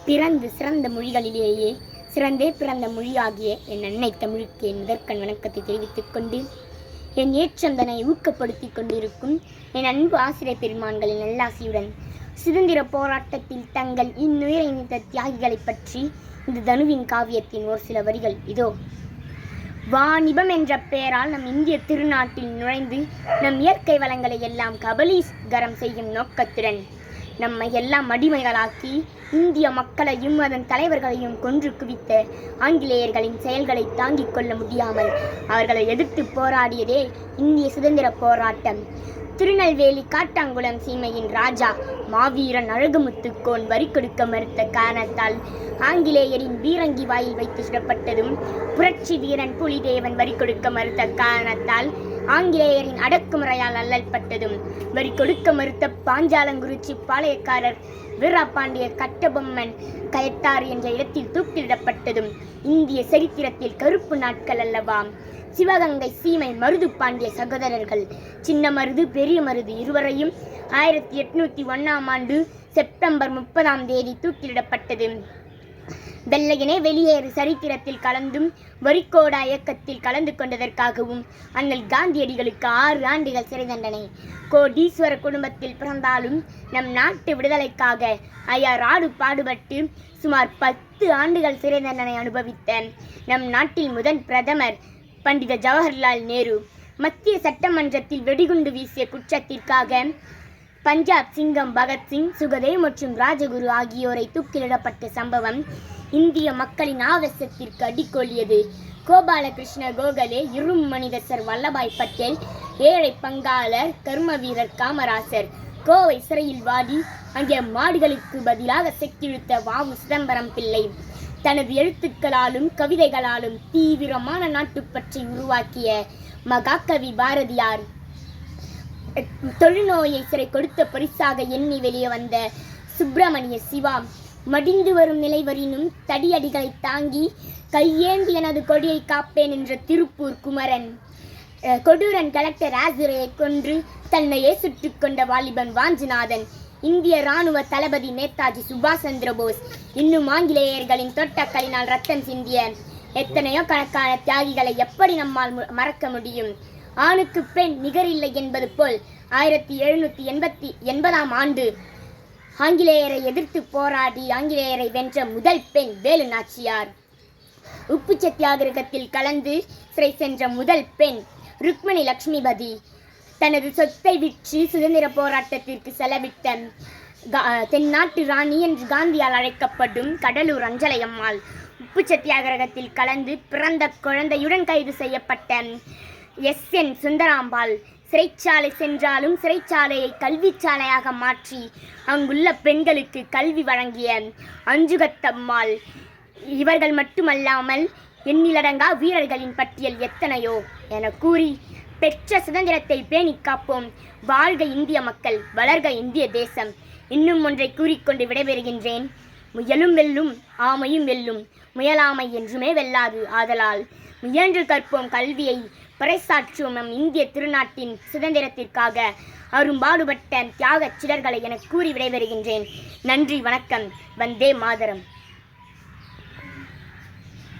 பிறந்து சிறந்த மொழிகளிலேயே சிறந்தே பிறந்த மொழியாகிய என் அன்னை தமிழுக்கு என் முதற்கண் வணக்கத்தை தெரிவித்துக் கொண்டு, என் ஏற்றந்தனை ஊக்கப்படுத்திக் கொண்டிருக்கும் என் அன்பு ஆசிரியர் பெருமான்களின் நல்லாசியுடன் சுதந்திர போராட்டத்தில் தங்கள் இன்னுயிரை நீத்த தியாகிகளை பற்றி இந்த தனுவின் காவியத்தின் ஒரு சில வரிகள் இதோ. வாணிபம் என்ற பெயரால் நம் இந்திய திருநாட்டில் நுழைந்து நம் இயற்கை வளங்களை எல்லாம் கபலீகரம் செய்யும் நோக்கத்துடன் நம்மை எல்லாம் அடிமைகளாக்கி இந்திய மக்களையும் அதன் தலைவர்களையும் கொன்று குவித்த ஆங்கிலேயர்களின் செயல்களை தாங்கிக் கொள்ள முடியாமல் அவர்களை எதிர்த்து போராடியதே இந்திய சுதந்திர போராட்டம். திருநெல்வேலி காட்டாங்குளம் சீமையின் ராஜா மாவீரன் அழகுமுத்துக்கோன் வரி கொடுக்க மறுத்த காரணத்தால் ஆங்கிலேயரின் பீரங்கி வாயில் வைத்து சுடப்பட்டதும், புரட்சி வீரன் புலிதேவன் வரி கொடுக்க மறுத்த காரணத்தால் ஆங்கிலேயரின் அடக்குமுறையால் அல்லல்பட்டதும், வரி கொடுக்க மறுத்த பாஞ்சாலங்குறிச்சி பாளையக்காரர் வீரபாண்டிய கட்டபொம்மன் கயத்தாறு என்ற இடத்தில் தூக்கிலிடப்பட்டதும் இந்திய சரித்திரத்தில் கருப்பு நாட்கள் அல்லவா. சிவகங்கை சீமை மருது பாண்டிய சகோதரர்கள் சின்ன மருது பெரிய மருது இருவரையும் 1801 செப்டம்பர் 30 தூக்கிலிடப்பட்டது. வெள்ளையனே வெளியேறு சரித்திரத்தில் கலந்தும் வரிகோடா இயக்கத்தில் கலந்து கொண்டதற்காகவும் அண்ணல் காந்தியடிகளுக்கு 6 ஆண்டுகள் சிறை தண்டனை. கோடீஸ்வர குடும்பத்தில் பிறந்தாலும் நம் நாட்டு விடுதலைக்காக அயராடு பாடுபட்டு சுமார் 10 ஆண்டுகள் சிறை தண்டனை அனுபவித்த நம் நாட்டில் முதல் பிரதமர் பண்டித ஜவஹர்லால் நேரு மத்திய சட்டமன்றத்தில் வெடிகுண்டு வீசிய குற்றத்திற்காக பஞ்சாப் சிங்கம் பகத்சிங், சுகதேவ் மற்றும் ராஜகுரு ஆகியோரை தூக்கிலிடப்பட்ட சம்பவம் இந்திய மக்களின் ஆவேசத்திற்கு அடிக்கோலியது. கோபாலகிருஷ்ண கோகலே, இரும் மனிதர் சர் வல்லபாய் பட்டேல், ஏழை பங்காளர் கர்ம வீரர் காமராசர், கோவை சிறையில் வாடி அங்கே மாடுகளுக்கு பதிலாக செக்கிழுத்த வாவு சிதம்பரம் பிள்ளை, தனது எழுத்துக்களாலும் கவிதைகளாலும் தீவிரமான நாட்டுப்பற்றை உருவாக்கிய மகாகவி பாரதியார், தொழுநோயை சிறை கொடுத்த பரிசாக எண்ணி வெளியே வந்த சுப்பிரமணிய சிவா, மடிந்து வரும் நிலைவரினும் தடியடிகளை தாங்கி கையேந்தி எனது கொடியை காப்பேன் என்ற திருப்பூர் குமரன், கொடூரன் கலெக்டர் ஆசுரையை கொன்று தன்னையே சுட்டுக் கொண்ட வாலிபன் வாஞ்சிநாதன், இந்திய இராணுவ தளபதி நேதாஜி சுபாஷ் சந்திர போஸ், இன்னும் ஆங்கிலேயர்களின் தொட்டக்களினால் ரத்தம் சிந்திய எத்தனையோ கணக்கான தியாகிகளை எப்படி நம்மால் மறக்க முடியும்? ஆணுக்கு பெண் நிகரில்லை என்பது போல் 1780 ஆங்கிலேயரை எதிர்த்து போராடி ஆங்கிலேயரை வென்ற முதல் பெண் வேலு நாச்சியார். உப்பு சத்தியாகிரகத்தில் கலந்து சிறை சென்ற முதல் பெண் ருக்மணி லட்சுமிபதி. தனது சொத்தை விற்று சுதந்திர போராட்டத்திற்கு செலவிட்ட தென்னாட்டு ராணி என்று காந்தியால் அழைக்கப்படும் கடலூர் அஞ்சலையம்மாள். உப்பு சத்தியாகிரகத்தில் கலந்து பிறந்த குழந்தையுடன் கைது செய்யப்பட்ட SN சுந்தராம்பாள். சிறைச்சாலை சென்றாலும் சிறைச்சாலையை கல்விச்சாலையாக மாற்றி அங்குள்ள பெண்களுக்கு கல்வி வழங்கிய அஞ்சுகத்தம்மாள். இவர்கள் மட்டுமல்லாமல் எண்ணிலடங்கா வீரர்களின் பட்டியல் எத்தனையோ என கூறி பெற்ற சுதந்திரத்தை பேணி காப்போம். வாழ்க இந்திய மக்கள், வளர்க இந்திய தேசம். இன்னும் ஒன்றை கூறிக்கொண்டு விடைபெறுகின்றேன். முயலும் வெல்லும், ஆமையும் வெல்லும், முயலாமை என்றுமே வெல்லாது. ஆதலால் முயன்று கற்போம் கல்வியை, பறைசாற்றுவோம் நம் இந்திய திருநாட்டின் சுதந்திரத்திற்காக அரும்பாடுபட்ட தியாகச் சிலர்களை என கூறி விடைபெறுகின்றேன். நன்றி, வணக்கம். வந்தே மாதரம்.